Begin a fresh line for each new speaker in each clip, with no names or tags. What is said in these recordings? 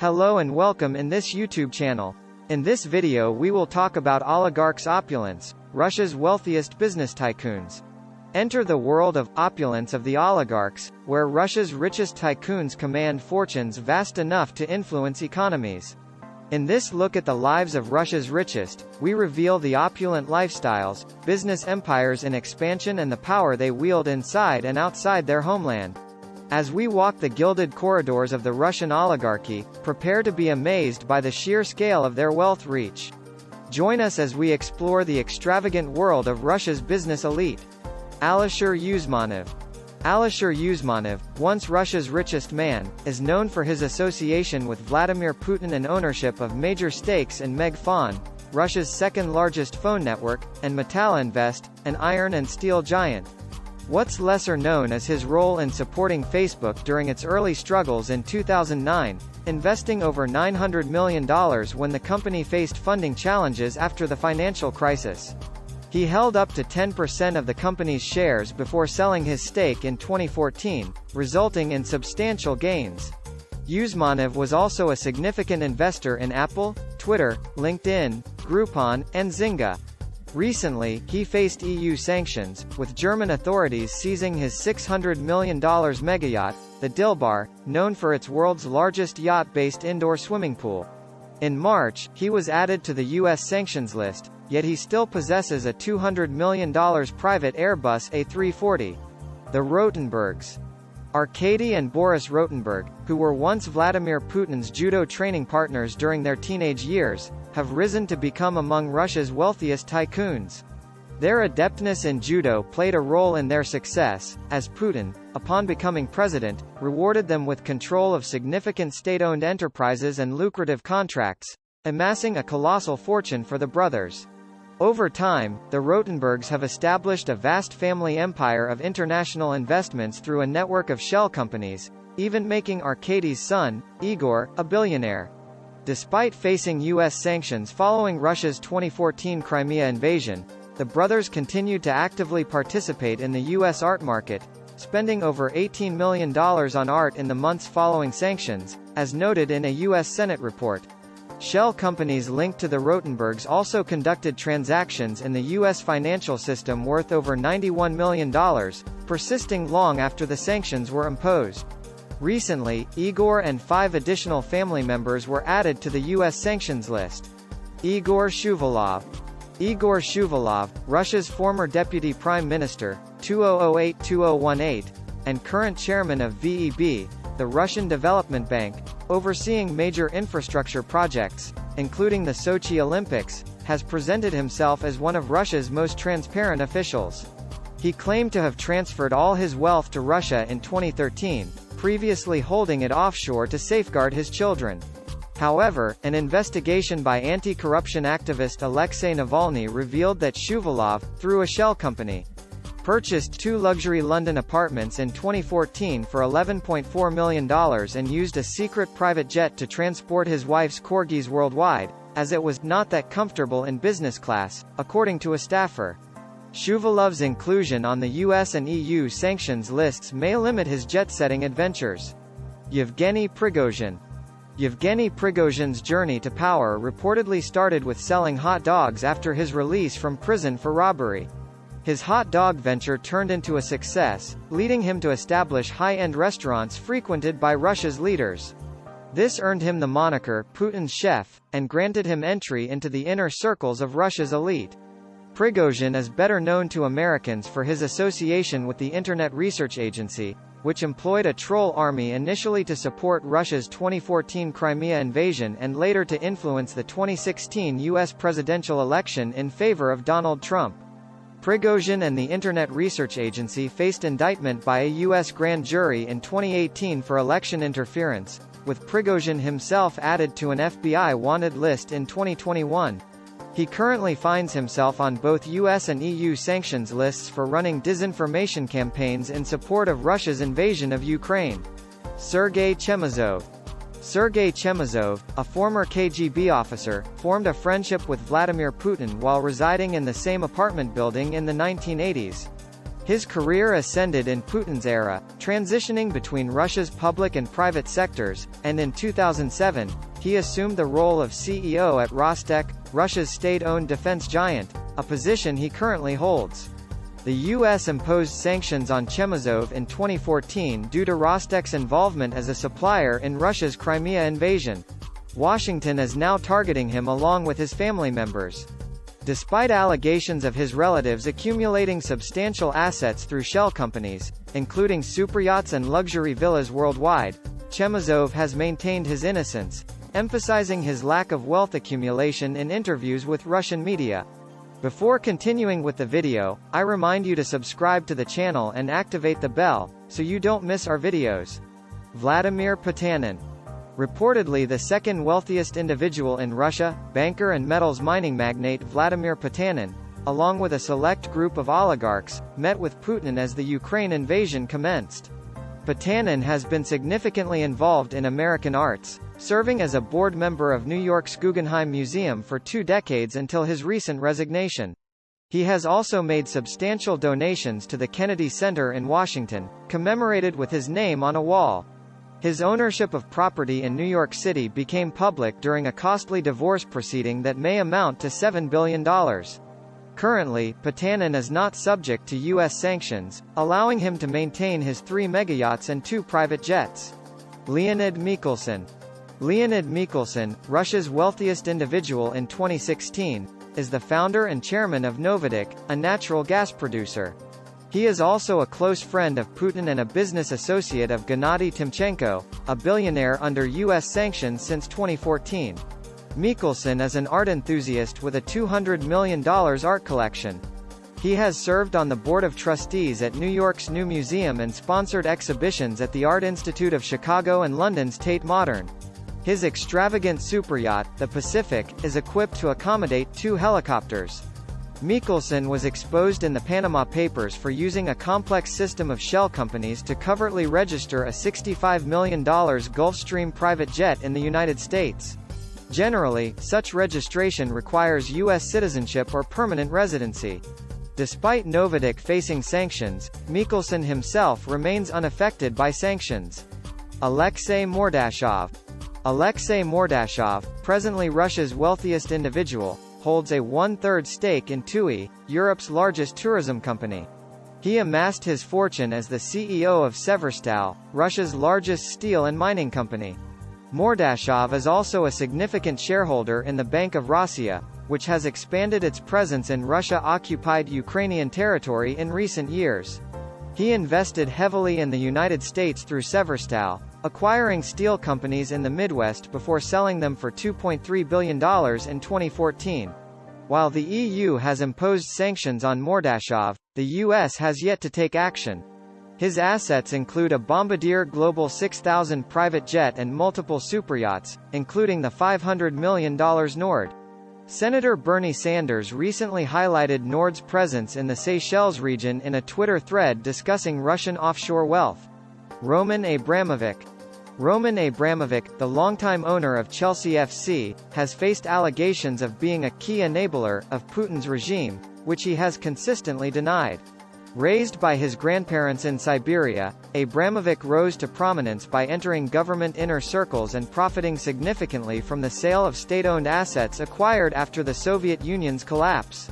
Hello and welcome in this YouTube channel. In this video we will talk about Oligarchs Opulence, Russia's wealthiest business tycoons. Enter the world of opulence of the oligarchs, where Russia's richest tycoons command fortunes vast enough to influence economies. In this look at the lives of Russia's richest, we reveal the opulent lifestyles, business empires in expansion and the power they wield inside and outside their homeland. As we walk the gilded corridors of the Russian oligarchy, prepare to be amazed by the sheer scale of their wealth reach. Join us as we explore the extravagant world of Russia's business elite. Alisher Usmanov. Alisher Usmanov, once Russia's richest man, is known for his association with Vladimir Putin and ownership of major stakes in Megafon, Russia's second-largest phone network, and Metallinvest, an iron and steel giant. What's lesser known is his role in supporting Facebook during its early struggles in 2009, investing over $900 million when the company faced funding challenges after the financial crisis. He held up to 10% of the company's shares before selling his stake in 2014, resulting in substantial gains. Usmanov was also a significant investor in Apple, Twitter, LinkedIn, Groupon, and Zynga. Recently, he faced EU sanctions, with German authorities seizing his $600 million megayacht, the Dilbar, known for its world's largest yacht-based indoor swimming pool. In March, he was added to the U.S. sanctions list, yet he still possesses a $200 million private Airbus A340. The Rotenbergs. Arkady and Boris Rotenberg, who were once Vladimir Putin's judo training partners during their teenage years, have risen to become among Russia's wealthiest tycoons. Their adeptness in judo played a role in their success, as Putin, upon becoming president, rewarded them with control of significant state-owned enterprises and lucrative contracts, amassing a colossal fortune for the brothers. Over time, the Rotenbergs have established a vast family empire of international investments through a network of shell companies, even making Arkady's son, Igor, a billionaire. Despite facing U.S. sanctions following Russia's 2014 Crimea invasion, the brothers continued to actively participate in the U.S. art market, spending over $18 million on art in the months following sanctions, as noted in a U.S. Senate report. Shell companies linked to the Rotenbergs also conducted transactions in the U.S. financial system worth over $91 million, persisting long after the sanctions were imposed. Recently, Igor and 5 additional family members were added to the U.S. sanctions list. Igor Shuvalov. Igor Shuvalov, Russia's former deputy prime minister, 2008-2018, and current chairman of VEB, the Russian Development Bank, overseeing major infrastructure projects, including the Sochi Olympics, has presented himself as one of Russia's most transparent officials. He claimed to have transferred all his wealth to Russia in 2013, previously holding it offshore to safeguard his children. However, an investigation by anti-corruption activist Alexei Navalny revealed that Shuvalov, through a shell company, purchased 2 luxury London apartments in 2014 for $11.4 million and used a secret private jet to transport his wife's corgis worldwide, as it was not that comfortable in business class, according to a staffer. Shuvalov's inclusion on the US and EU sanctions lists may limit his jet-setting adventures. Yevgeny Prigozhin. Yevgeny Prigozhin's journey to power reportedly started with selling hot dogs after his release from prison for robbery. His hot dog venture turned into a success, leading him to establish high-end restaurants frequented by Russia's leaders. This earned him the moniker Putin's chef, and granted him entry into the inner circles of Russia's elite. Prigozhin is better known to Americans for his association with the Internet Research Agency, which employed a troll army initially to support Russia's 2014 Crimea invasion and later to influence the 2016 U.S. presidential election in favor of Donald Trump. Prigozhin and the Internet Research Agency faced indictment by a U.S. grand jury in 2018 for election interference, with Prigozhin himself added to an FBI wanted list in 2021. He currently finds himself on both U.S. and EU sanctions lists for running disinformation campaigns in support of Russia's invasion of Ukraine. Sergei Chemezov. Sergei Chemezov, a former KGB officer, formed a friendship with Vladimir Putin while residing in the same apartment building in the 1980s. His career ascended in Putin's era, transitioning between Russia's public and private sectors, and in 2007, he assumed the role of CEO at Rostec, Russia's state-owned defense giant, a position he currently holds. The U.S. imposed sanctions on Chemezov in 2014 due to Rostec's involvement as a supplier in Russia's Crimea invasion. Washington is now targeting him along with his family members. Despite allegations of his relatives accumulating substantial assets through shell companies, including superyachts and luxury villas worldwide, Chemezov has maintained his innocence, emphasizing his lack of wealth accumulation in interviews with Russian media. Before continuing with the video, I remind you to subscribe to the channel and activate the bell, so you don't miss our videos. Vladimir Potanin. Reportedly the second wealthiest individual in Russia, banker and metals mining magnate Vladimir Potanin, along with a select group of oligarchs, met with Putin as the Ukraine invasion commenced. Potanin has been significantly involved in American arts, serving as a board member of New York's Guggenheim Museum for 2 decades until his recent resignation. He has also made substantial donations to the Kennedy Center in Washington, commemorated with his name on a wall. His ownership of property in New York City became public during a costly divorce proceeding that may amount to $7 billion. Currently, Potanin is not subject to U.S. sanctions, allowing him to maintain his 3 megayachts and 2 private jets. Leonid Mikhelson. Leonid Mikhelson, Russia's wealthiest individual in 2016, is the founder and chairman of Novatek, a natural gas producer. He is also a close friend of Putin and a business associate of Gennady Timchenko, a billionaire under U.S. sanctions since 2014. Mikhelson is an art enthusiast with a $200 million art collection. He has served on the board of trustees at New York's New Museum and sponsored exhibitions at the Art Institute of Chicago and London's Tate Modern. His extravagant superyacht, the Pacific, is equipped to accommodate 2 helicopters. Mikhelson was exposed in the Panama Papers for using a complex system of shell companies to covertly register a $65 million Gulfstream private jet in the United States. Generally, such registration requires U.S. citizenship or permanent residency. Despite Novatek facing sanctions, Mikhelson himself remains unaffected by sanctions. Alexei Mordashov. Alexei Mordashov, presently Russia's wealthiest individual, holds a 1/3 stake in TUI, Europe's largest tourism company. He amassed his fortune as the CEO of Severstal, Russia's largest steel and mining company. Mordashov is also a significant shareholder in the Bank of Russia, which has expanded its presence in Russia-occupied Ukrainian territory in recent years. He invested heavily in the United States through Severstal, acquiring steel companies in the Midwest before selling them for $2.3 billion in 2014. While the EU has imposed sanctions on Mordashov, the US has yet to take action. His assets include a Bombardier Global 6000 private jet and multiple superyachts, including the $500 million Nord. Senator Bernie Sanders recently highlighted Nord's presence in the Seychelles region in a Twitter thread discussing Russian offshore wealth. Roman Abramovich. Roman Abramovich, the longtime owner of Chelsea FC, has faced allegations of being a key enabler of Putin's regime, which he has consistently denied. Raised by his grandparents in Siberia, Abramovich rose to prominence by entering government inner circles and profiting significantly from the sale of state-owned assets acquired after the Soviet Union's collapse.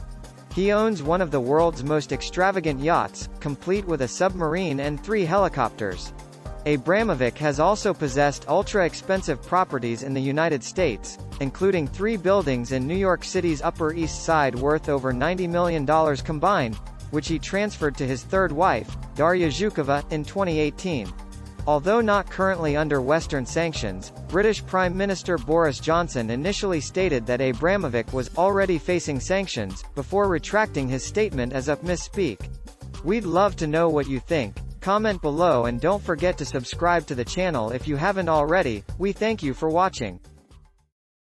He owns one of the world's most extravagant yachts, complete with a submarine and 3 helicopters. Abramovich has also possessed ultra-expensive properties in the United States, including 3 buildings in New York City's Upper East Side worth over $90 million combined, which he transferred to his third wife, Darya Zhukova, in 2018. Although not currently under Western sanctions, British Prime Minister Boris Johnson initially stated that Abramovich was already facing sanctions, before retracting his statement as a misspeak. We'd love to know what you think. Comment below and don't forget to subscribe to the channel if you haven't already. We thank you for watching.